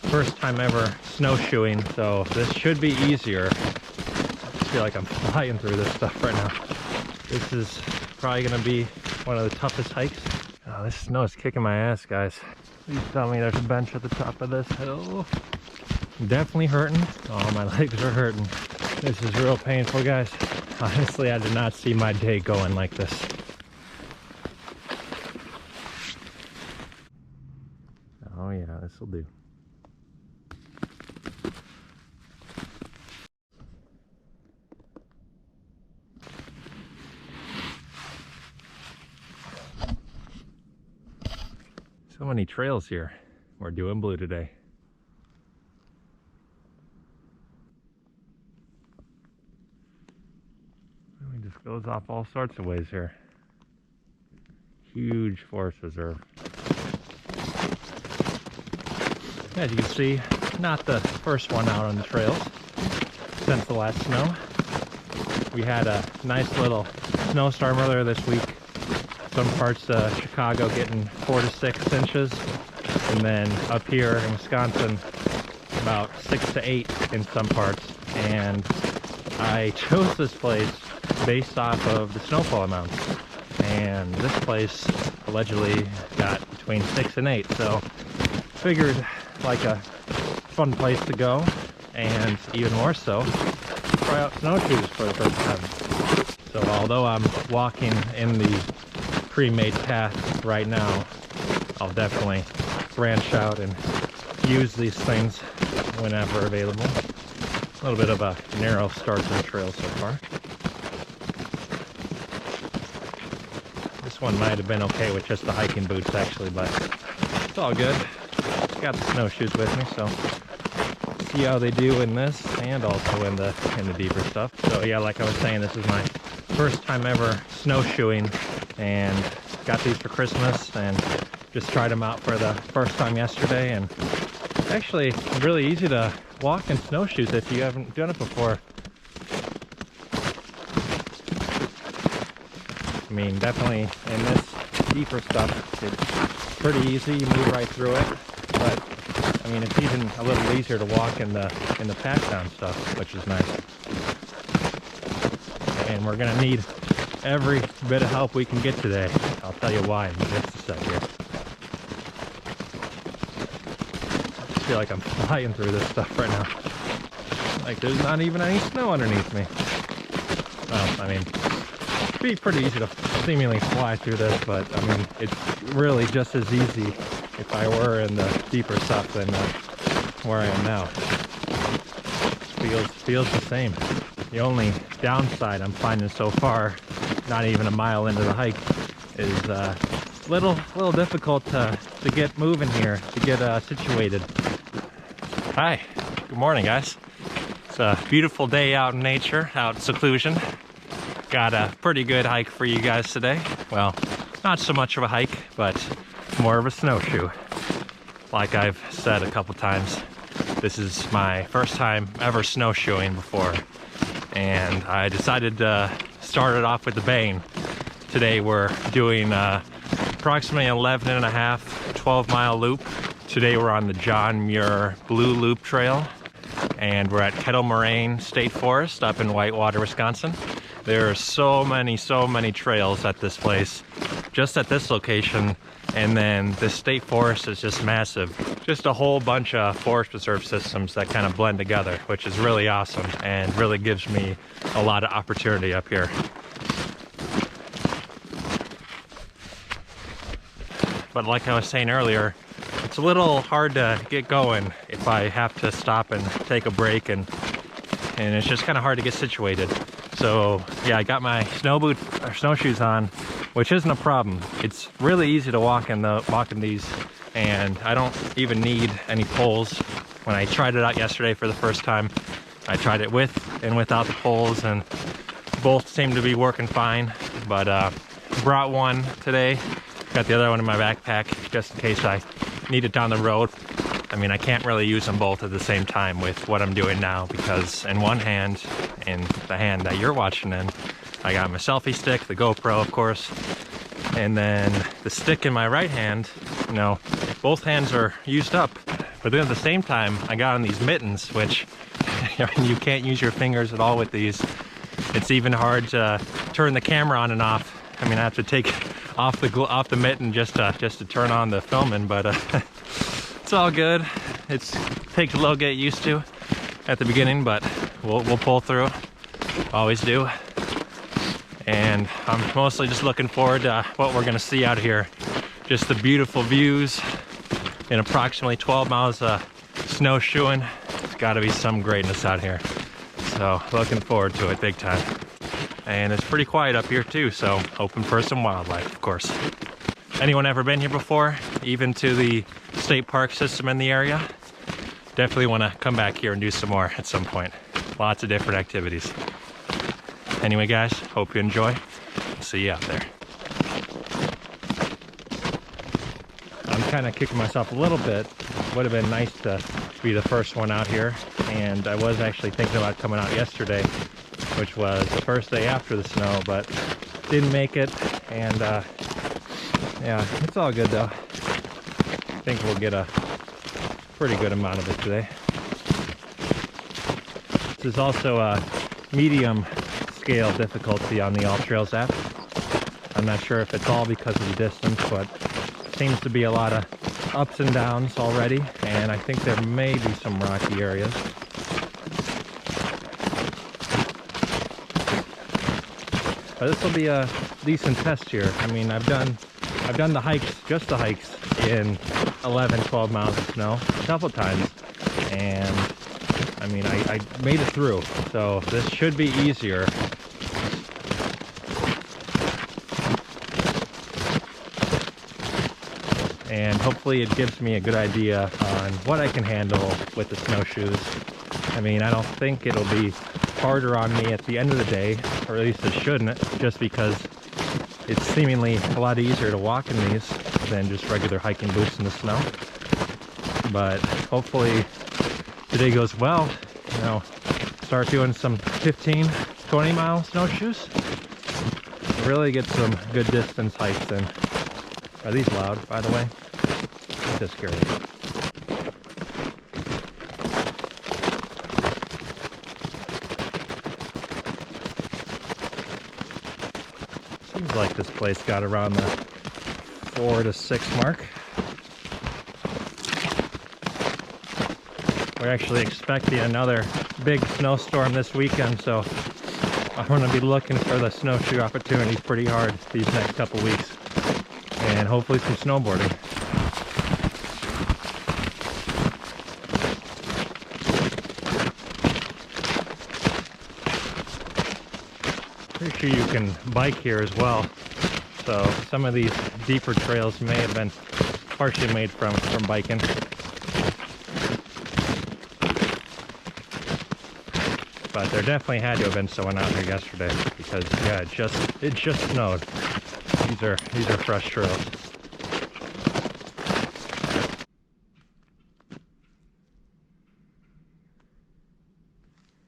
first time ever snowshoeing, so this should be easier. I just feel like I'm flying through this stuff right now. This is probably gonna be one of the toughest hikes. Oh, this snow is kicking my ass, guys. Please tell me there's a bench at the top of this hill. Definitely hurting. Oh, my legs are hurting. This is real painful, guys. Honestly, I did not see my day going like this. Oh yeah, this will do. So many trails here. We're doing blue today. It just goes off all sorts of ways here. Huge forest reserve. As you can see, not the first one out on the trails since the last snow. We had a nice little snowstorm earlier this week. Some parts of Chicago getting 4 to 6 inches, and then up here in Wisconsin about 6 to 8 in some parts. And I chose this place based off of the snowfall amounts, and this place allegedly got between 6 and 8, so figured like a fun place to go, and even more so try out snowshoes for the first time. So although I'm walking in the pre-made path right now, I'll definitely branch out and use these things whenever available. A little bit of a narrow start to the trail so far. This one might have been okay with just the hiking boots actually, but it's all good. Got the snowshoes with me, so see how they do in this and also in the deeper stuff. So yeah, like I was saying, this is my first time ever snowshoeing, and got these for Christmas and just tried them out for the first time yesterday, and actually really easy to walk in snowshoes if you haven't done it before. I mean, definitely in this deeper stuff, it's pretty easy, you move right through it. But I mean, it's even a little easier to walk in the pack down stuff, which is nice. And we're gonna need every bit of help we can get today. I'll tell you why in just a sec here. I just feel like I'm flying through this stuff right now. Like there's not even any snow underneath me. Well, I mean, it'd be pretty easy to seemingly fly through this, but I mean, it's really just as easy if I were in the deeper stuff than where I am now. Feels the same. The only downside I'm finding so far, not even a mile into the hike, is little difficult to get moving here, to get situated. Hi, good morning, guys. It's a beautiful day out in nature, out in seclusion. Got a pretty good hike for you guys today. Well, not so much of a hike, but more of a snowshoe. Like I've said a couple times, this is my first time ever snowshoeing before, and I decided to start it off with a bang. Today we're doing approximately 11 and a half, 12-mile loop. Today we're on the John Muir Blue Loop Trail, and we're at Kettle Moraine State Forest up in Whitewater, Wisconsin. There are so many trails at this place, just at this location, and then the state forest is just massive. Just a whole bunch of forest reserve systems that kind of blend together, which is really awesome and really gives me a lot of opportunity up here. But like I was saying earlier, it's a little hard to get going if I have to stop and take a break, and it's just kind of hard to get situated. So yeah, I got my snowshoes on, which isn't a problem. It's really easy to walk in these, and I don't even need any poles. When I tried it out yesterday for the first time, I tried it with and without the poles, and both seem to be working fine. But brought one today, got the other one in my backpack just in case I need it down the road. I mean, I can't really use them both at the same time with what I'm doing now, because in one hand, in the hand that you're watching in, I got my selfie stick, the GoPro of course, and then the stick in my right hand, you know, both hands are used up But then at the same time, I got on these mittens, which you can't use your fingers at all with these. It's even hard to turn the camera on and off. I mean, I have to take off the mitten just to turn on the filming, but it's all good. It takes a little get used to at the beginning, but we'll pull through. Always do. And I'm mostly just looking forward to what we're gonna see out here. Just the beautiful views in approximately 12 miles of snowshoeing. There's gotta be some greatness out here. So looking forward to it big time. And it's pretty quiet up here too, so hoping for some wildlife, of course. Anyone ever been here before, even to the state park system in the area? Definitely want to come back here and do some more at some point. Lots of different activities. Anyway guys, hope you enjoy. See you out there. I'm kind of kicking myself a little bit. Would have been nice to be the first one out here, and I was actually thinking about coming out yesterday, which was the first day after the snow, but didn't make it. And yeah, it's all good though. I think we'll get a pretty good amount of it today. This is also a medium scale difficulty on the All Trails app. I'm not sure if it's all because of the distance, but seems to be a lot of ups and downs already, and I think there may be some rocky areas. But this will be a decent test here. I mean, I've done the hikes, just the hikes, in 11, 12 miles of snow a couple times, and I mean, I made it through, so this should be easier. And hopefully it gives me a good idea on what I can handle with the snowshoes. I mean, I don't think it'll be harder on me at the end of the day, or at least it shouldn't, just because it's seemingly a lot easier to walk in these than just regular hiking boots in the snow. But hopefully today goes well, you know, start doing some 15, 20 mile snowshoes. Really get some good distance hikes in. Are these loud, by the way? Just curious. Seems like this place got around the 4 to 6 mark. We're actually expecting another big snowstorm this weekend, so I'm going to be looking for the snowshoe opportunities pretty hard these next couple weeks. And hopefully some snowboarding. Pretty sure you can bike here as well. So some of these deeper trails may have been partially made from biking. But there definitely had to have been someone out here yesterday, because yeah, it just snowed. These are fresh trails.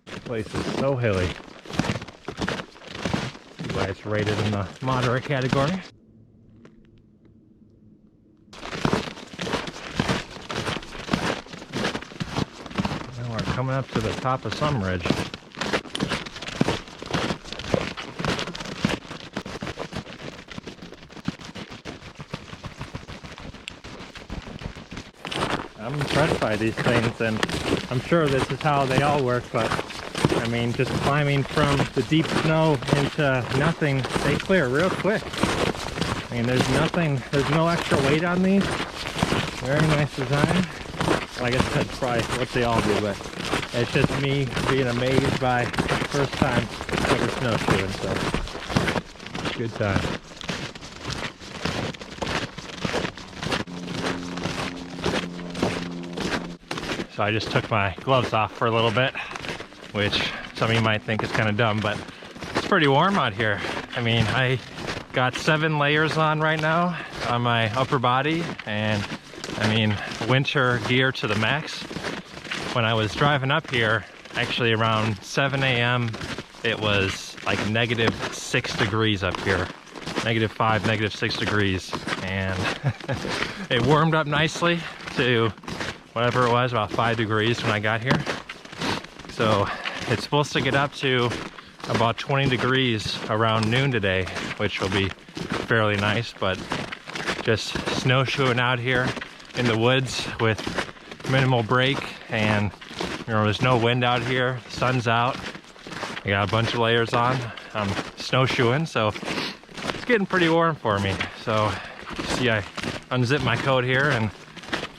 This place is so hilly. See why it's rated in the moderate category. Now we're coming up to the top of some ridge. I'm impressed by these things, and I'm sure this is how they all work, but I mean, just climbing from the deep snow into nothing, they clear real quick. I mean, there's no extra weight on these. Very nice design. Well, I guess that's probably what they all do, but it's just me being amazed by first time ever snowshoeing, so good time. So I just took my gloves off for a little bit, which some of you might think is kind of dumb, but it's pretty warm out here. I mean, I got 7 layers on right now on my upper body, and I mean, winter gear to the max. When I was driving up here, actually around 7 a.m., it was like -6 degrees up here. -5, -6 degrees. And it warmed up nicely to whatever it was, about 5 degrees when I got here. So it's supposed to get up to about 20 degrees around noon today, which will be fairly nice, but just snowshoeing out here in the woods with minimal break, and you know, there's no wind out here, sun's out, I got a bunch of layers on, I'm snowshoeing, so it's getting pretty warm for me. So see, I unzip my coat here and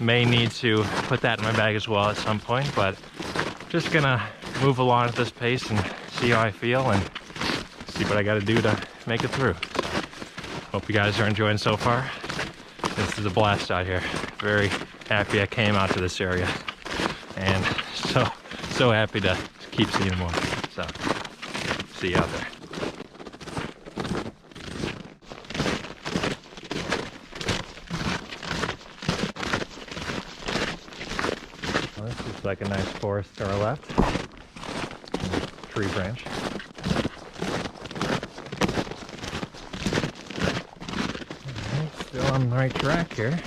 may need to put that in my bag as well at some point, but just gonna move along at this pace and see how I feel and see what I gotta do to make it through. Hope you guys are enjoying so far. This is a blast out here. Very happy I came out to this area, and so happy to keep seeing more. So see you out there. Well, this is like a nice forest to our left. Tree branch. Alright, still on the right track here.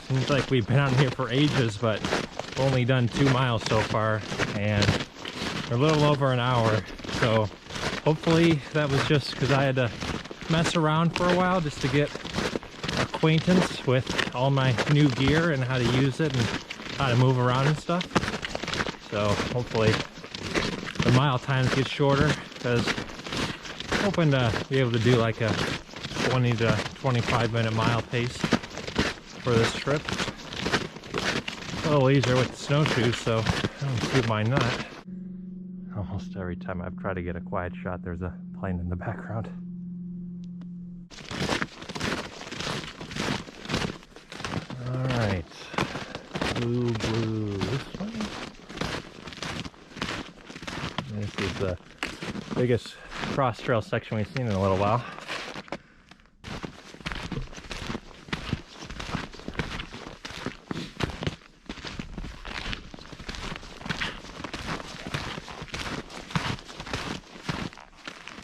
Seems like we've been out here for ages, but only done 2 miles so far, and we're a little over an hour. So hopefully that was just because I had to mess around for a while just to get acquaintance with all my new gear and how to use it and how to move around and stuff. So hopefully the mile times get shorter, because I'm hoping to be able to do like a 20 to 25 minute mile pace for this trip. A little easier with the snowshoes, so I don't see why not. Almost every time I've tried to get a quiet shot, there's a plane in the background. Alright, blue, this one. This is the biggest cross trail section we've seen in a little while.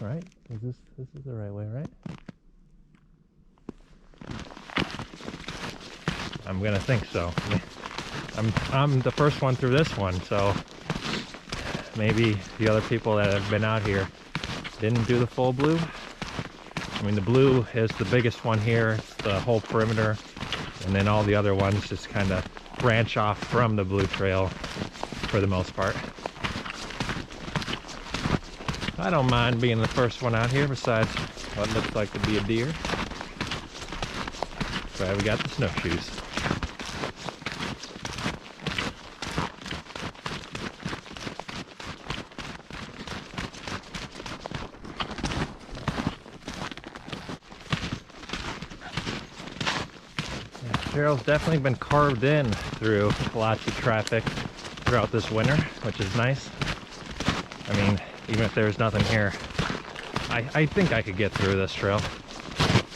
Right? This is the right way, right? I'm gonna think so. I'm the first one through this one, so maybe the other people that have been out here didn't do the full blue. I mean, the blue is the biggest one here. It's the whole perimeter, and then all the other ones just kind of branch off from the blue trail for the most part. I don't mind being the first one out here, besides what looks like to be a deer. So we got the snowshoes. The trail's definitely been carved in through lots of traffic throughout this winter, which is nice. I mean, even if there's nothing here, I think I could get through this trail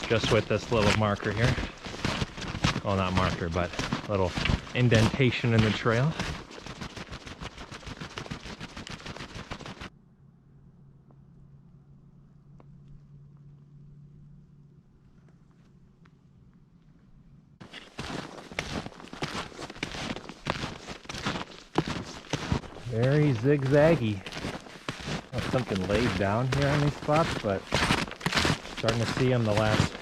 just with this little marker here. Well, not marker, but little indentation in the trail. Very zigzaggy. Something laid down here on these spots, but starting to see them the last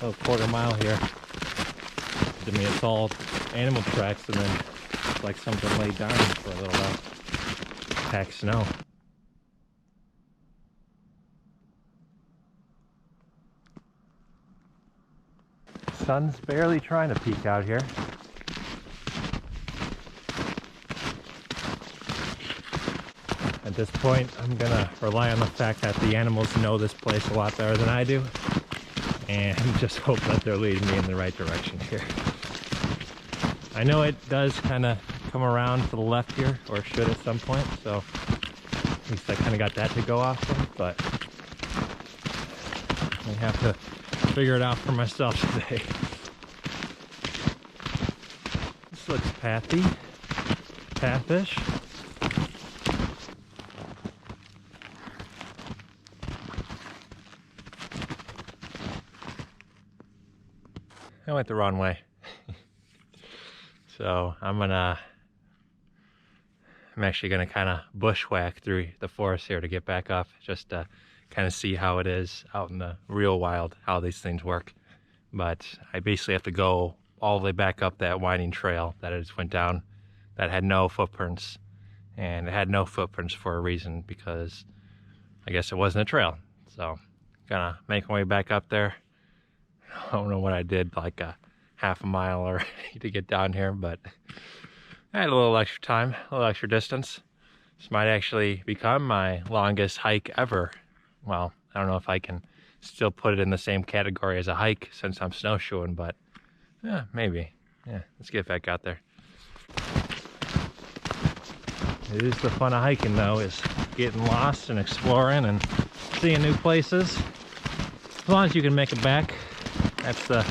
little quarter mile here. I mean, it's all animal tracks, and then it's like something laid down for a little while. Packed snow. Sun's barely trying to peek out here. At this point, I'm gonna rely on the fact that the animals know this place a lot better than I do, and just hope that they're leading me in the right direction here. I know it does kind of come around to the left here, or should at some point, so at least I kind of got that to go off of, but I have to figure it out for myself today. This looks pathy, pathish. I went the wrong way. So I'm actually gonna kind of bushwhack through the forest here to get back up, just to kind of see how it is out in the real wild, how these things work. But I basically have to go all the way back up that winding trail that I just went down that had no footprints. And it had no footprints for a reason, because I guess it wasn't a trail. So gonna make my way back up there. I don't know what I did, like a half a mile or to get down here, but I had a little extra time, a little extra distance. This might actually become my longest hike ever. Well, I don't know if I can still put it in the same category as a hike since I'm snowshoeing, but yeah, maybe. Yeah, let's get back out there. It is the fun of hiking, though, is getting lost and exploring and seeing new places. As long as you can make it back, that's the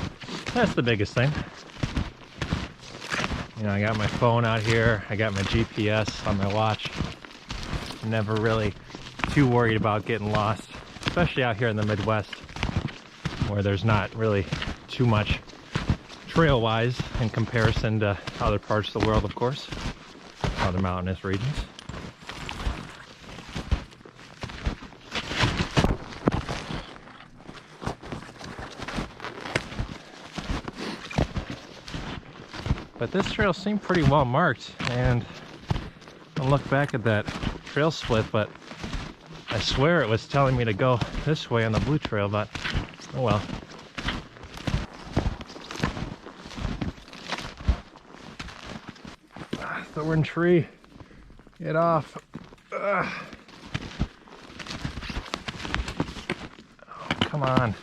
biggest thing. You know, I got my phone out here, I got my GPS on my watch. I'm never really too worried about getting lost, especially out here in the Midwest, where there's not really too much trail-wise in comparison to other parts of the world, of course, other mountainous regions. But this trail seemed pretty well marked, and I'll look back at that trail split, but I swear it was telling me to go this way on the blue trail, but oh well. Thorn tree, get off. Ugh. Oh, come on.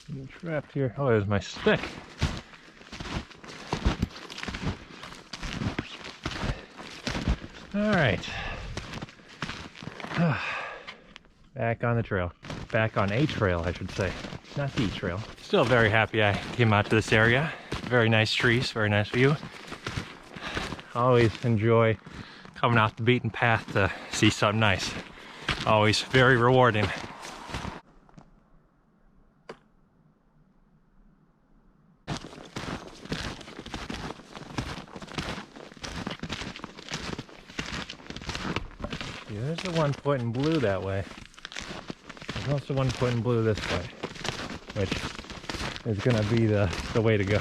I'm trapped here. Oh, there's my stick. All right. Back on the trail. Back on a trail, I should say. Not the trail. Still very happy I came out to this area. Very nice trees, very nice view. Always enjoy coming off the beaten path to see something nice. Always very rewarding. Yeah, there's the one pointing blue that way. There's also one pointing blue this way, which is gonna be the way to go.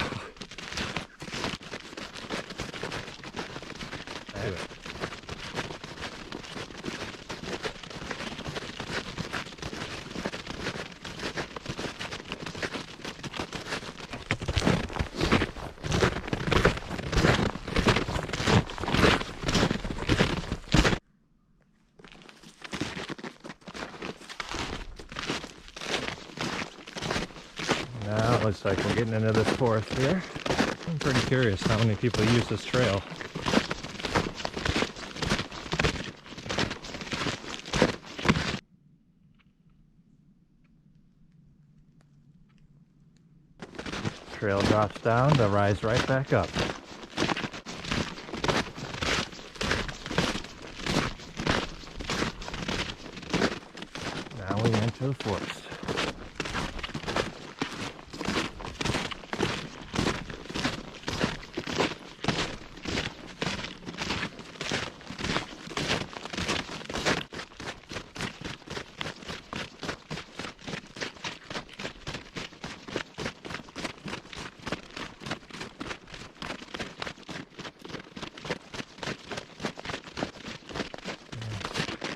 Now it looks like we're getting into this forest here. I'm pretty curious how many people use this trail. Trail drops down to rise right back up. Now we enter the forest.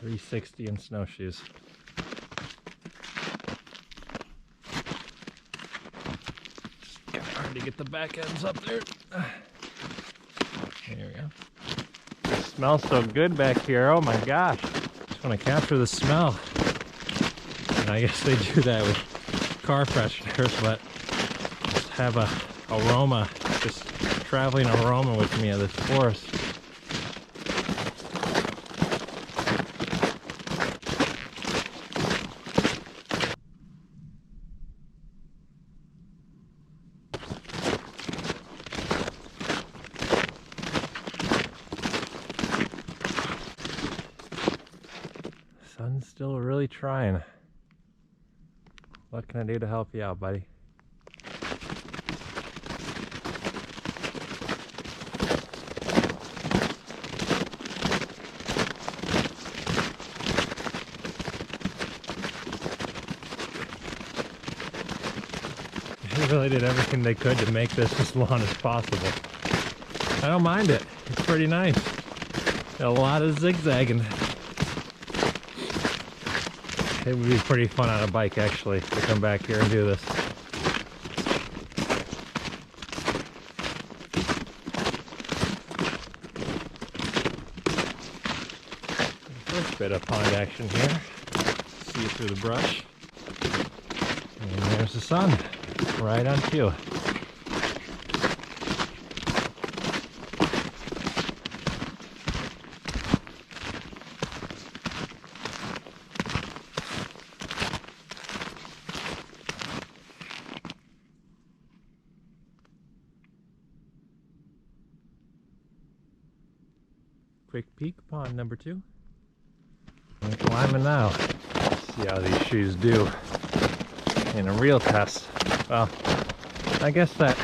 $360 in snowshoes. Kind of hard to get the back ends up there. There we go. It smells so good back here. Oh my gosh. Just want to capture the smell. And I guess they do that with car fresheners, but just have a aroma, just traveling aroma with me of this forest. Sun's still really trying. What can I do to help you out, buddy? really did everything they could to make this as long as possible. I don't mind it. It's pretty nice. A lot of zigzagging. It would be pretty fun on a bike, actually, to come back here and do this. First bit of pond action here. See it through the brush. And there's the sun, right on cue. Quick peek, pond number 2. I'm climbing now. See how these shoes do in a real test. Well, I guess that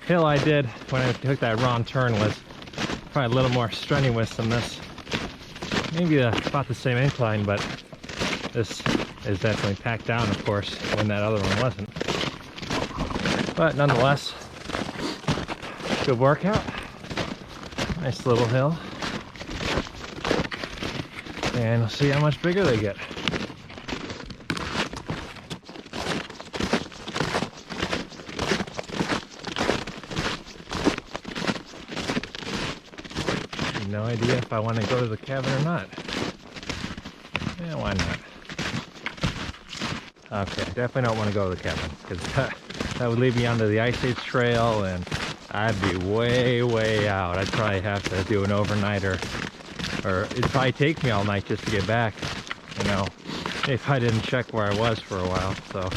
hill I did when I took that wrong turn was probably a little more strenuous than this. Maybe about the same incline, but this is definitely packed down, of course, when that other one wasn't. But nonetheless, good workout. Nice little hill. And we'll see how much bigger they get. No idea if I want to go to the cabin or not. Yeah, why not? Okay, definitely don't want to go to the cabin, because that would lead me onto the Ice Age Trail, and I'd be way out. I'd probably have to do an overnighter. Or it'd probably take me all night just to get back, you know, if I didn't check where I was for a while. So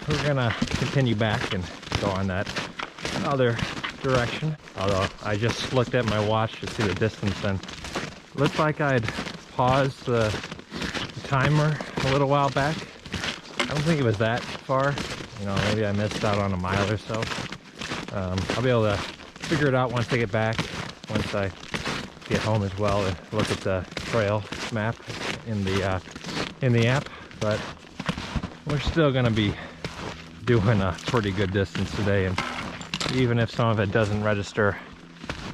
we're gonna continue back and go on that other direction. Although I just looked at my watch to see the distance, and it looked like I'd paused the timer a little while back. I don't think it was that far. You know, maybe I missed out on a mile or so. I'll be able to figure it out once I get back, once I get home as well, and look at the trail map in the app. But we're still going to be doing a pretty good distance today, and even if some of it doesn't register,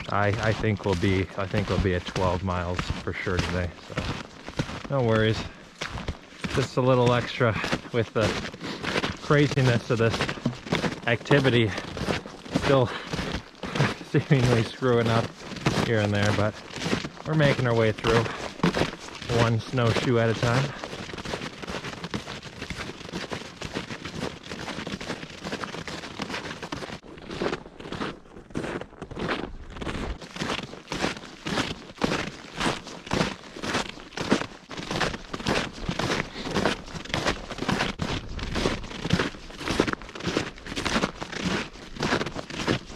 I think we'll be at 12 miles for sure today. So no worries. Just a little extra with the craziness of this activity, still seemingly screwing up here and there, but we're making our way through, one snowshoe at a time.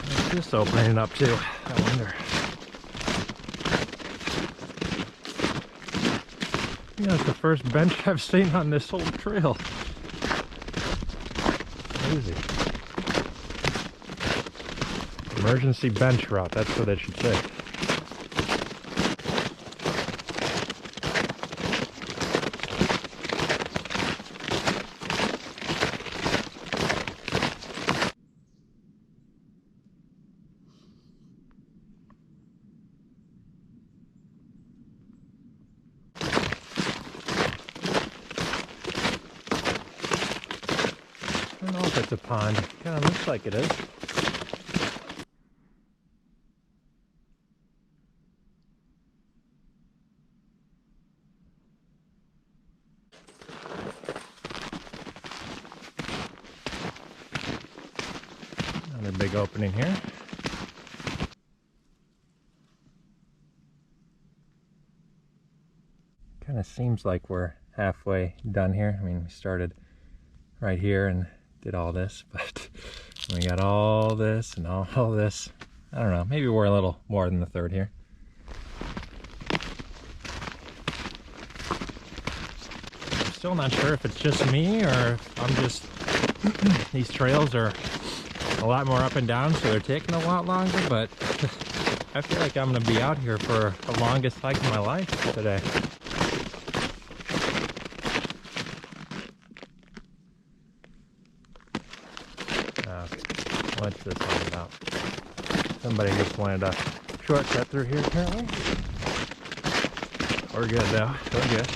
What's this opening up to, I wonder? You know, it's the first bench I've seen on this whole trail. Crazy. Emergency bench route, that's what it should say. I don't know if it's a pond. Kind of looks like it is. Another big opening here. Kind of seems like we're halfway done here. I mean, we started right here and did all this, but we got all this and all this. I don't know, maybe we're a little more than the third here. I'm still not sure if it's just me or if I'm just these trails are a lot more up and down, so they're taking a lot longer, but I feel like I'm gonna be out here for the longest hike of my life today. What's this all about? Somebody just wanted a shortcut through here, apparently. We're good though. We're good.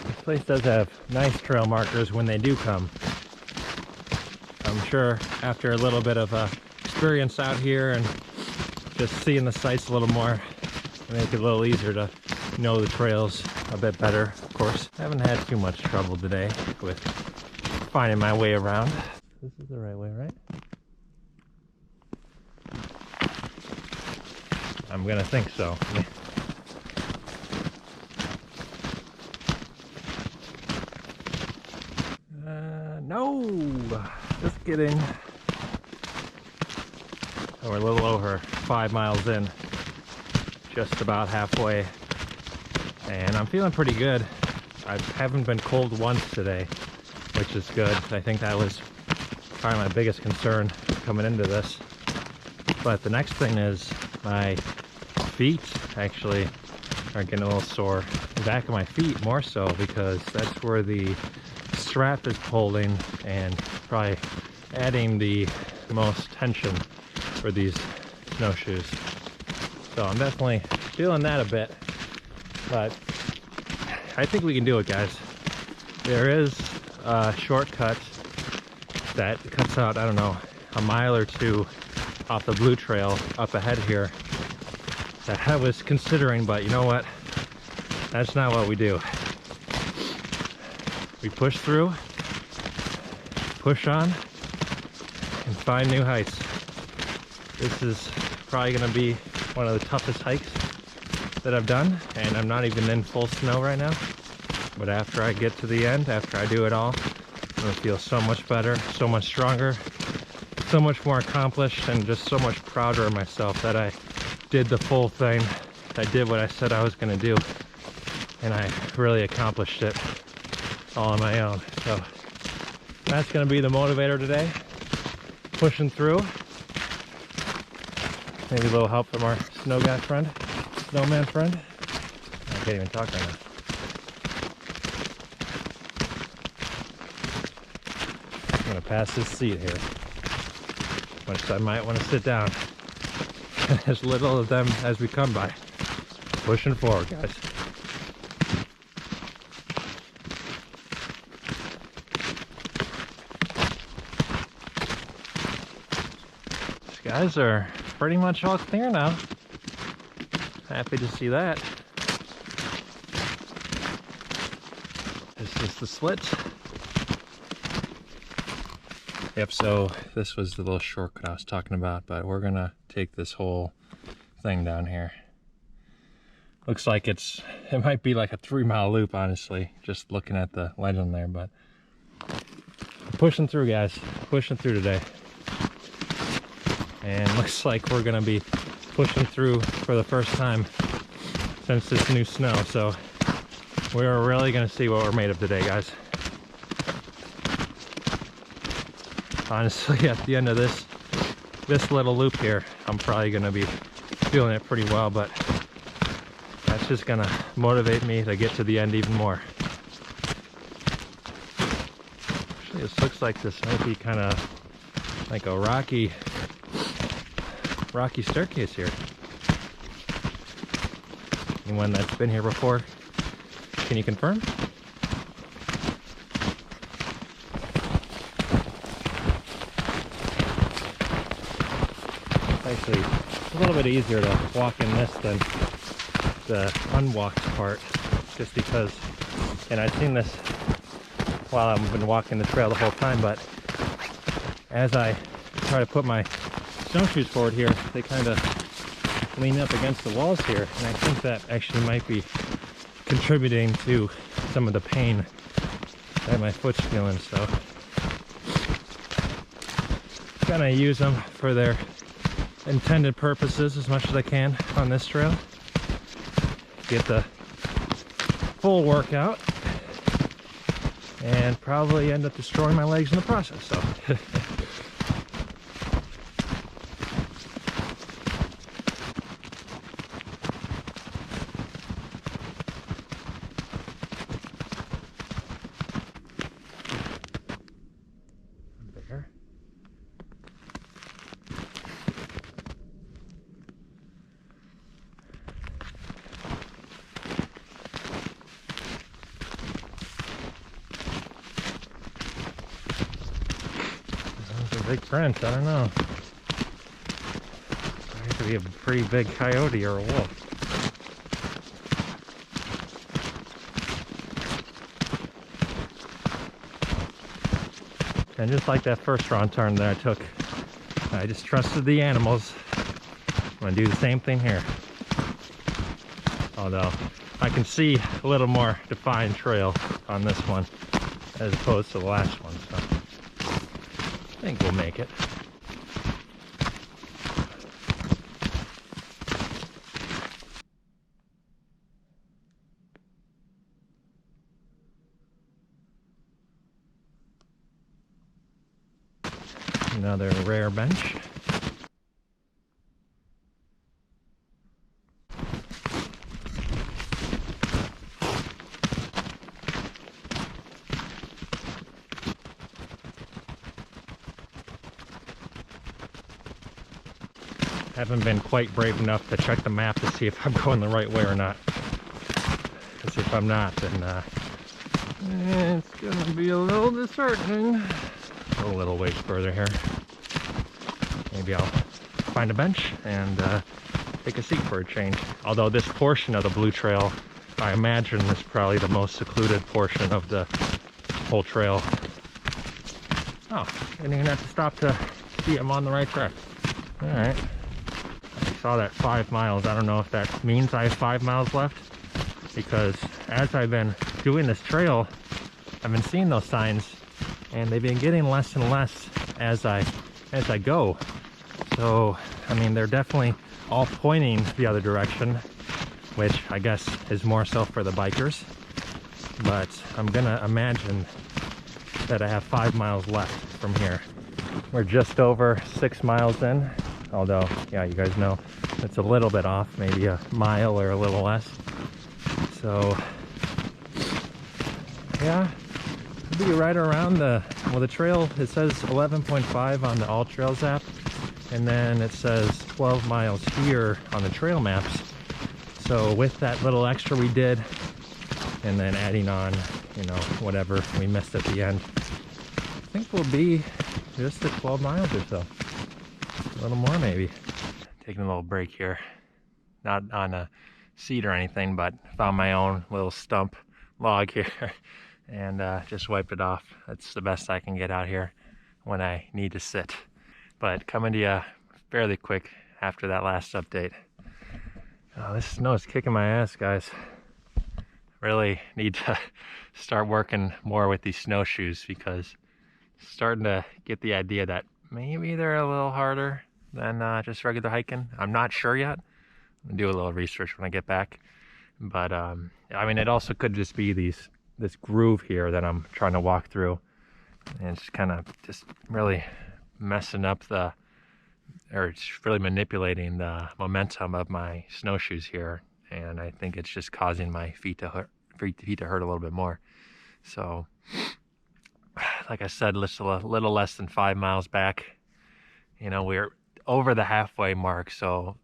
This place does have nice trail markers when they do come. I'm sure after a little bit of experience out here and just seeing the sights a little more, it'll make it a little easier to know the trails a bit better, of course. I haven't had too much trouble today with finding my way around. This is the right way, right? I'm gonna think so. No! Just kidding. So we're a little over 5 miles in. Just about halfway. And I'm feeling pretty good. I haven't been cold once today, which is good. I think that was probably my biggest concern coming into this. But the next thing is my feet actually are getting a little sore. The back of my feet more so, because that's where the strap is pulling and probably adding the most tension for these snowshoes. So I'm definitely feeling that a bit, but I think we can do it, guys. There is a shortcut that cuts out, I don't know, a mile or two off the blue trail up ahead here that I was considering, but you know what? That's not what we do. We push through, push on, and find new heights. This is probably going to be one of the toughest hikes that I've done, and I'm not even in full snow right now. But after I get to the end, after I do it all, I'm going to feel so much better, so much stronger, so much more accomplished, and just so much prouder of myself that I did the full thing. I did what I said I was going to do, and I really accomplished it all on my own. So that's going to be the motivator today. Pushing through. Maybe a little help from our snow guy friend, snowman friend. I can't even talk right now. I'm going to pass this seat here. Much as I might want to sit down. As little of them as we come by. Pushing forward, guys. Guys are pretty much all clear now. Happy to see that. This is the slit. Yep, so this was the little shortcut I was talking about, but we're gonna take this whole thing down here. Looks like it might be like a 3-mile loop, honestly, just looking at the legend there, but pushing through, guys, pushing through today. And looks like we're gonna be pushing through for the first time since this new snow. So we're really gonna see what we're made of today, guys. Honestly, at the end of this little loop here, I'm probably gonna be feeling it pretty well, but that's just gonna motivate me to get to the end even more. Actually, this looks like this might be kind of like a rocky staircase here. Anyone that's been here before, can you confirm? Actually, it's a little bit easier to walk in this than the unwalked part, just because, and I've seen this while I've been walking the trail the whole time, but as I try to put my snowshoes forward here, they kind of lean up against the walls here, and I think that actually might be contributing to some of the pain that my foot's feeling. So gonna use them for their intended purposes as much as I can on this trail. Get the full workout and probably end up destroying my legs in the process. So there. Big print, I don't know. It could be a pretty big coyote or a wolf. And just like that first wrong turn that I took, I just trusted the animals. I'm gonna do the same thing here. Although I can see a little more defined trail on this one as opposed to the last one, so I think we'll make it. Another rare bench. Haven't been quite brave enough to check the map to see if I'm going the right way or not. Because if I'm not, then it's gonna be a little disheartening. A little ways further here. Maybe I'll find a bench and take a seat for a change. Although this portion of the Blue Trail, I imagine, is probably the most secluded portion of the whole trail. Oh, didn't even have to stop to see I'm on the right track. All right. I saw that 5 miles. I don't know if that means I have 5 miles left, because as I've been doing this trail, I've been seeing those signs, and they've been getting less and less as I go. So, I mean, they're definitely all pointing the other direction, which I guess is more so for the bikers. But I'm gonna imagine that I have 5 miles left from here. We're just over 6 miles in, although, yeah, you guys know it's a little bit off, maybe a mile or a little less. So, yeah, it'll be right around the trail. It says 11.5 on the All Trails app, and then it says 12 miles here on the trail maps. So with that little extra we did, and then adding on, you know, whatever we missed at the end, I think we'll be just at 12 miles or so. A little more maybe. Taking a little break here. Not on a seat or anything, but found my own little stump log here and just wiped it off. That's the best I can get out here when I need to sit. But coming to you fairly quick after that last update. Oh, this snow is kicking my ass, guys. Really need to start working more with these snowshoes, because starting to get the idea that maybe they're a little harder than just regular hiking. I'm not sure yet. I'm gonna do a little research when I get back. But I mean, it also could just be this groove here that I'm trying to walk through, and it's kind of just really messing up it's really manipulating the momentum of my snowshoes here, and I think it's just causing my feet to hurt a little bit more. So, like I said, just a little less than 5 miles back. You know, we're over the halfway mark, so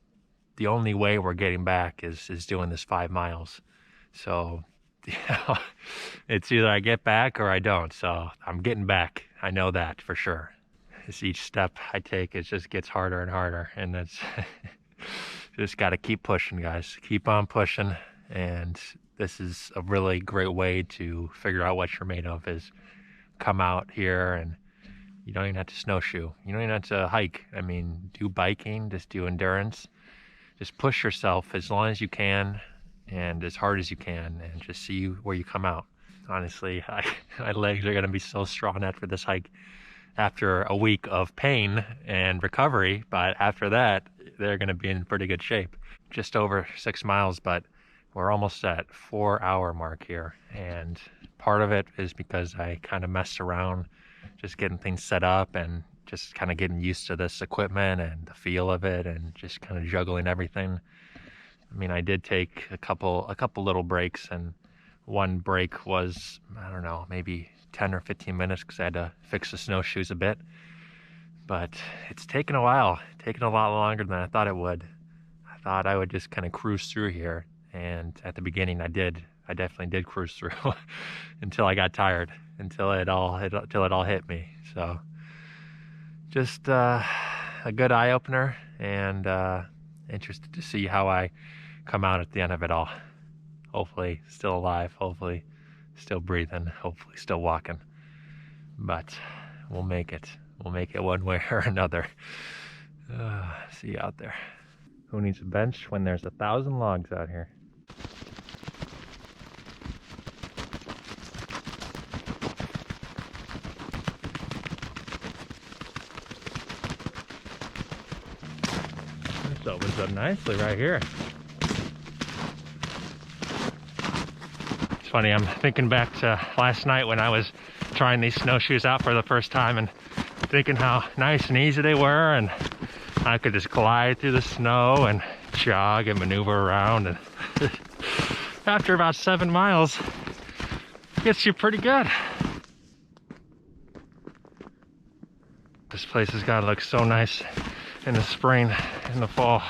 the only way we're getting back is doing this 5 miles. So, you know, it's either I get back or I don't. So I'm getting back. I know that for sure. As each step I take, it just gets harder and harder, and it's just got to keep pushing, guys. Keep on pushing. And this is a really great way to figure out what you're made of, is come out here, and you don't even have to snowshoe. You don't even have to hike. I mean, do biking, just do endurance. Just push yourself as long as you can, and as hard as you can, and just see where you come out. Honestly, my legs are gonna be so strong after this hike, after a week of pain and recovery, but after that, they're gonna be in pretty good shape. Just over 6 miles, but we're almost at 4-hour mark here, and part of it is because I kind of messed around just getting things set up and just kind of getting used to this equipment and the feel of it, and just kind of juggling everything. I mean, I did take a couple little breaks, and one break was, I don't know, maybe 10 or 15 minutes because I had to fix the snowshoes a bit. But it's taken a while, taken a lot longer than I thought it would. I thought I would just kind of cruise through here, and at the beginning I definitely did cruise through until I got tired, until it all hit me. So just a good eye-opener, and interested to see how I come out at the end of it all. Hopefully still alive, hopefully still breathing, hopefully still walking, but we'll make it one way or another. See you out there. Who needs a bench when there's 1,000 logs out here? This opens up nicely right here. It's funny, I'm thinking back to last night when I was trying these snowshoes out for the first time and thinking how nice and easy they were, and I could just glide through the snow and jog and maneuver around, and after about 7 miles, it gets you pretty good. This place has got to look so nice in the spring, in the fall.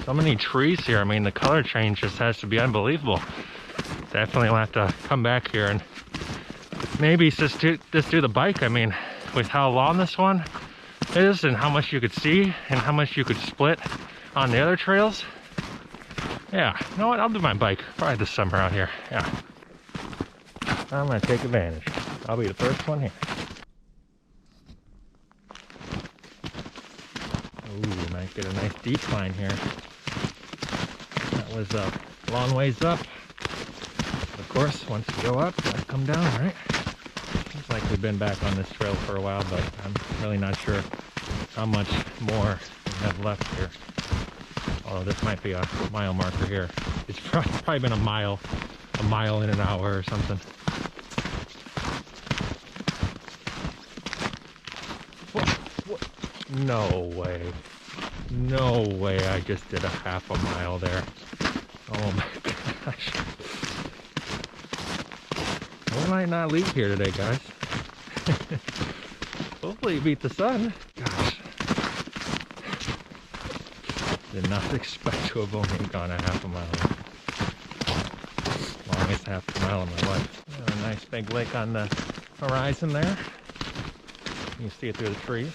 So many trees here. I mean, the color change just has to be unbelievable. Definitely will have to come back here and maybe just do the bike. I mean, with how long this one is and how much you could see and how much you could split on the other trails. Yeah, you know what? I'll do my bike probably this summer out here. Yeah, I'm gonna take advantage. I'll be the first one here. Ooh, might get a nice decline here. That was a long ways up. Of course, once you go up, you gotta come down, right? Seems like we've been back on this trail for a while, but I'm really not sure how much more we have left here. Although this might be a mile marker here. It's probably been a mile in an hour or something. What? No way. No way I just did a half a mile there. Oh my gosh. We might not leave here today, guys. Hopefully you beat the sun. Gosh. Did not expect to have only gone a half a mile. Longest half a mile of my life. A nice big lake on the horizon there. You can see it through the trees.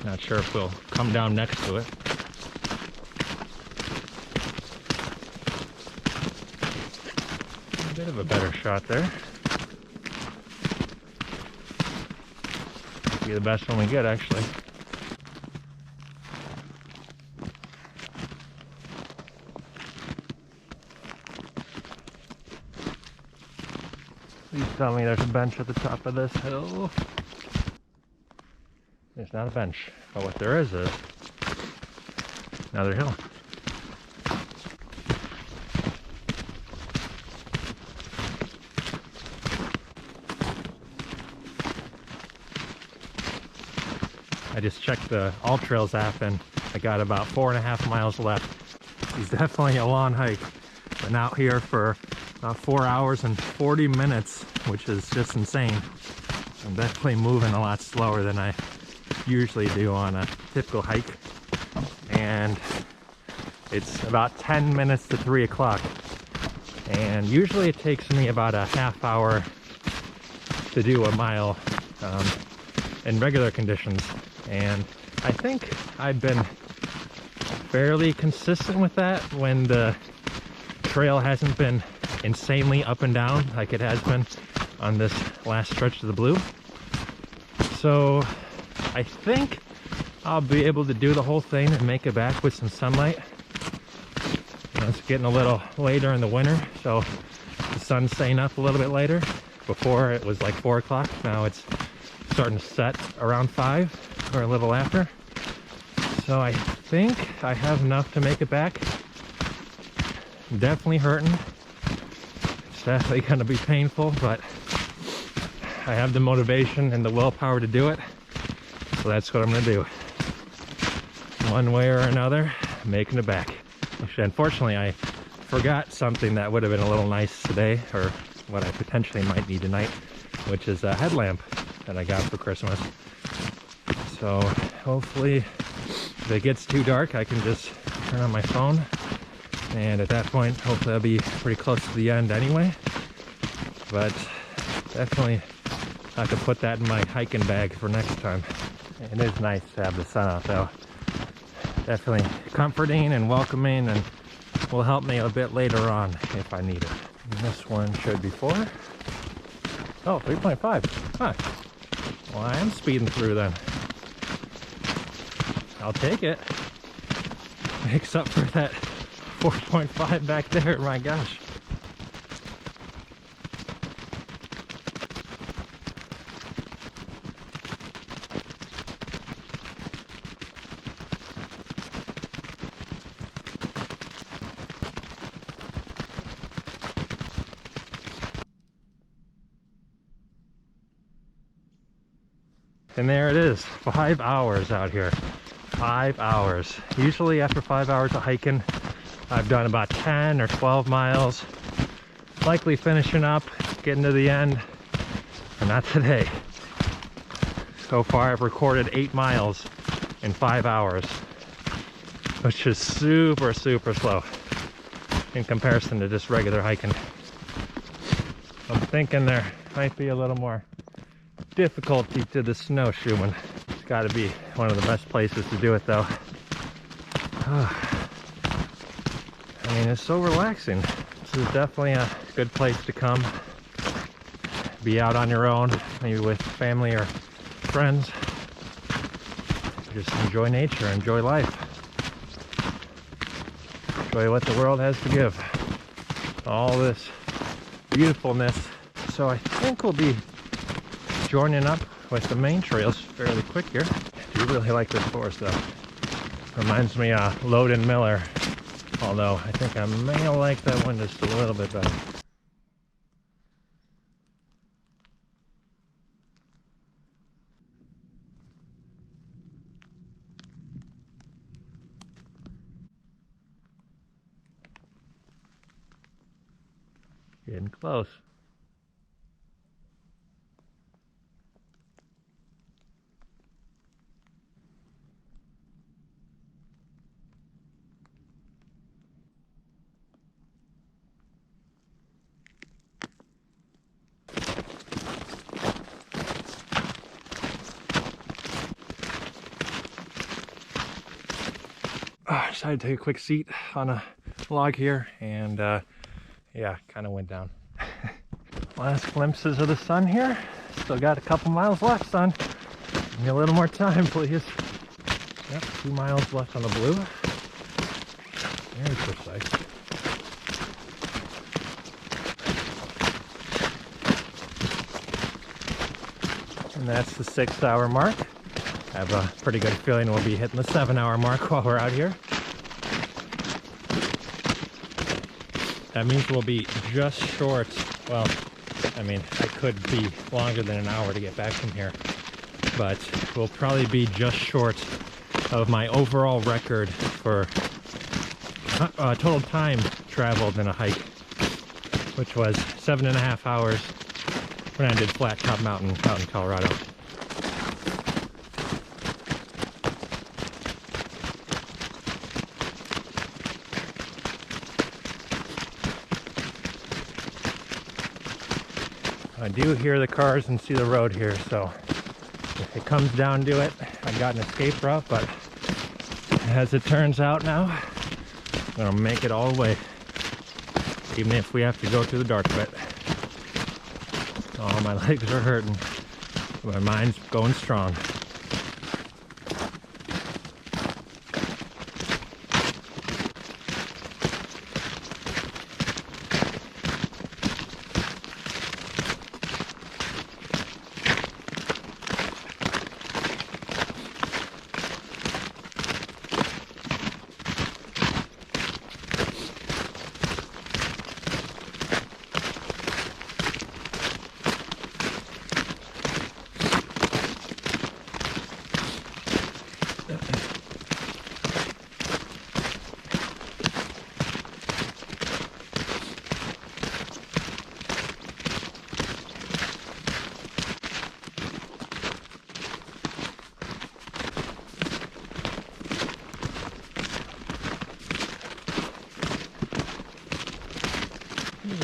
Not sure if we'll come down next to it. A bit of a better shot there. Be the best one we get, actually. Please tell me there's a bench at the top of this hill. There's not a bench, but what there is another hill. I just checked the All Trails app and I got about 4.5 miles left. It's definitely a long hike. Been out here for about 4 hours and 40 minutes, which is just insane. I'm definitely moving a lot slower than I usually do on a typical hike. And it's about 10 minutes to 3 o'clock. And usually it takes me about a half hour to do a mile in regular conditions. And I think I've been fairly consistent with that when the trail hasn't been insanely up and down like it has been on this last stretch of the Blue. So I think I'll be able to do the whole thing and make it back with some sunlight. getting a little later in the winter, so the sun's staying up a little bit later. Before it was like 4 o'clock, now it's starting to set around 5 or a little after. So I think I have enough to make it back. I'm definitely hurting. It's definitely gonna be painful, but I have the motivation and the willpower to do it. So that's what I'm gonna do. One way or another, making it back. Actually, unfortunately, I forgot something that would have been a little nice today, or what I potentially might need tonight, which is a headlamp that I got for Christmas. So hopefully, if it gets too dark, I can just turn on my phone. And at that point, hopefully I'll be pretty close to the end anyway. But definitely have to put that in my hiking bag for next time. It is nice to have the sun out though. Definitely comforting and welcoming, and will help me a bit later on if I need it. And this one should be 4. Oh, 3.5. Huh. Well, I am speeding through then. I'll take it. Makes up for that 4.5 back there, my gosh. And there it is, 5 hours out here. 5 hours. Usually after 5 hours of hiking, I've done about 10 or 12 miles. Likely finishing up, getting to the end, but not today. So far I've recorded 8 miles in 5 hours, which is super, super slow in comparison to just regular hiking. I'm thinking there might be a little more difficulty to the snowshoeing. It's got to be one of the best places to do it though. I mean, it's so relaxing. This is definitely a good place to come. Be out on your own, maybe with family or friends. Just enjoy nature, enjoy life. Enjoy what the world has to give. All this beautifulness. So I think we'll be joining up with the main trails fairly quick here. I do really like this forest though. Reminds me of Loden Miller, although I think I may like that one just a little bit better. Getting close. Decided to take a quick seat on a log here, and yeah, kind of went down. Last glimpses of the sun here. Still got a couple miles left, son. Give me a little more time, please. Yep, 2 miles left on the blue. Very precise. And that's the 6-hour mark. I have a pretty good feeling we'll be hitting the 7-hour mark while we're out here. That means we'll be just short. Well, I mean, I could be longer than an hour to get back from here, but we'll probably be just short of my overall record for total time traveled in a hike, which was 7.5 hours when I did Flat Top Mountain out in Colorado. I do hear the cars and see the road here, so if it comes down to it, I got an escape route, but as it turns out now, I'm gonna make it all the way, even if we have to go through the dark bit. Oh, my legs are hurting. My mind's going strong.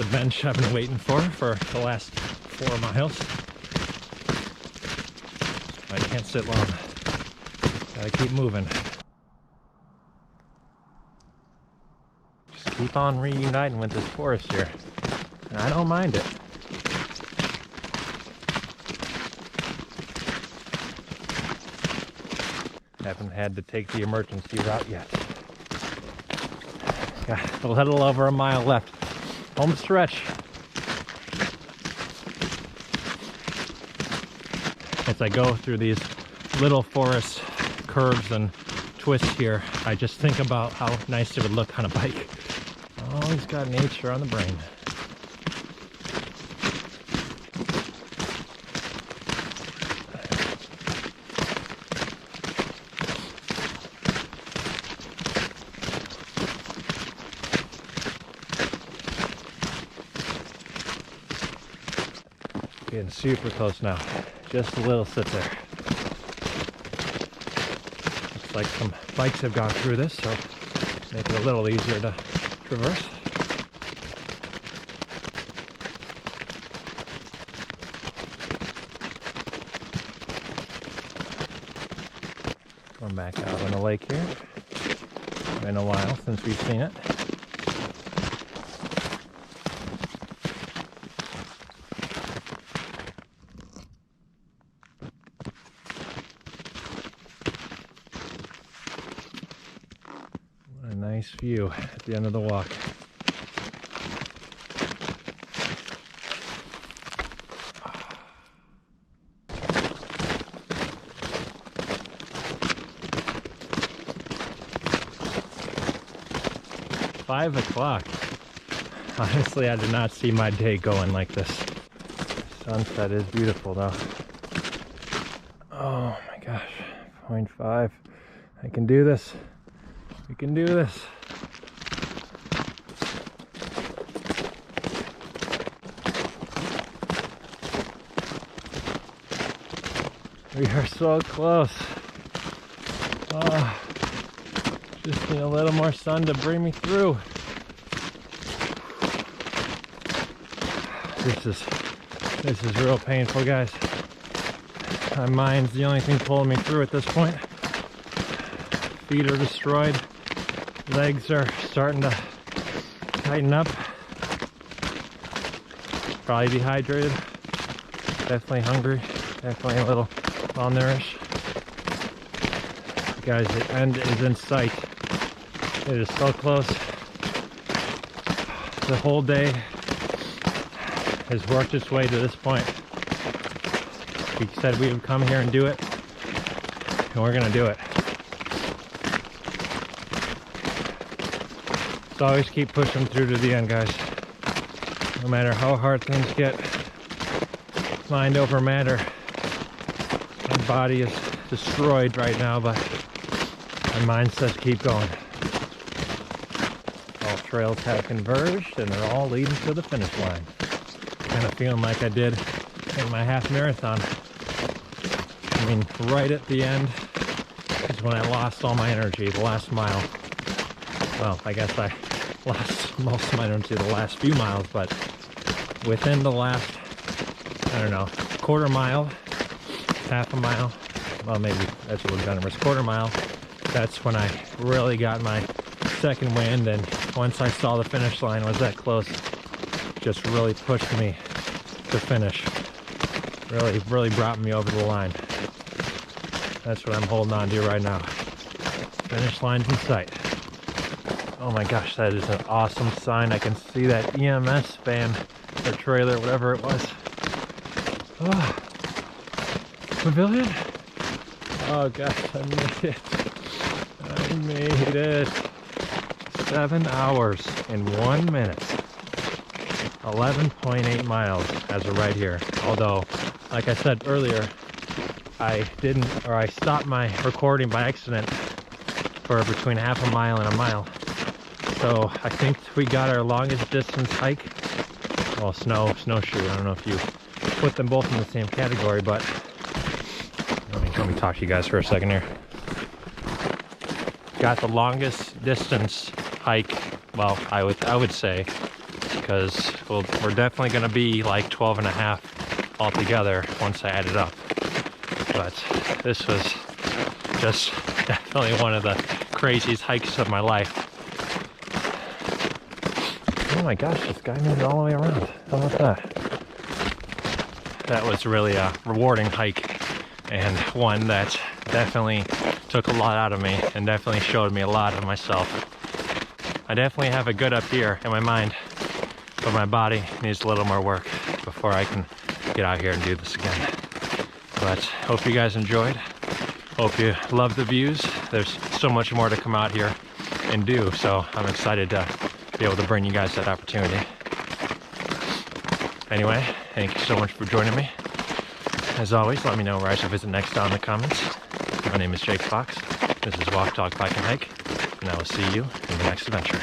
bench I've been waiting for the last 4 miles. I can't sit long. Gotta keep moving. Just keep on reuniting with this forest here. And I don't mind it. Haven't had to take the emergency route yet. Got a little over a mile left. Home stretch. As I go through these little forest curves and twists here, I just think about how nice it would look on a bike. Always got nature on the brain. Getting super close now. Just a little sit there. Looks like some bikes have gone through this, so make it a little easier to traverse. Going back out on the lake here. Been a while since we've seen it. Nice view at the end of the walk. Five o'clock. Honestly, I did not see my day going like this. Sunset is beautiful though. Oh my gosh, 0.5. I can do this. We can do this. We are so close. Oh, just need a little more sun to bring me through. This is real painful, guys. My mind's the only thing pulling me through at this point. Feet are destroyed. Legs are starting to tighten up. Probably dehydrated. Definitely hungry. Definitely a little malnourished. Guys, the end is in sight. It is so close. The whole day has worked its way to this point. We said we would come here and do it, and we're gonna do it. So always keep pushing through to the end, guys. No matter how hard things get, mind over matter. My body is destroyed right now, but my mind says keep going. All trails have converged and they're all leading to the finish line. Kind of feeling like I did in my half marathon. I mean, right at the end is when I lost all my energy, the last mile. Well, I guess I lost most of my energy the last few miles, but within the last, I don't know, quarter mile, half a mile, well, maybe that's a little generous, quarter mile, that's when I really got my second wind, and once I saw the finish line was that close, just really pushed me to finish. Really brought me over the line. That's what I'm holding on to right now. Finish line's in sight. Oh my gosh, that is an awesome sign. I can see that EMS van or trailer, whatever it was. Oh, pavilion? Oh gosh, I made it. I made it. 7 hours and 1 minute. 11.8 miles as of right here. Although, like I said earlier, I stopped my recording by accident for between half a mile and a mile. So I think we got our longest distance hike. Well, snowshoe. I don't know if you put them both in the same category, but let me talk to you guys for a second here. Got the longest distance hike. Well, I would say because we're definitely going to be like 12 and a half altogether once I add it up. But this was just definitely one of the craziest hikes of my life. Oh my gosh, this guy made it all the way around. How about that? That was really a rewarding hike, and one that definitely took a lot out of me and definitely showed me a lot of myself. I definitely have it good up here in my mind, but my body needs a little more work before I can get out here and do this again. But hope you guys enjoyed. Hope you love the views. There's so much more to come out here and do, so I'm excited to be able to bring you guys that opportunity. Anyway, thank you so much for joining me. As always, let me know where I should visit next down in the comments. My name is Jake Fox. This is Walk, Talk, Bike, and Hike, and I will see you in the next adventure.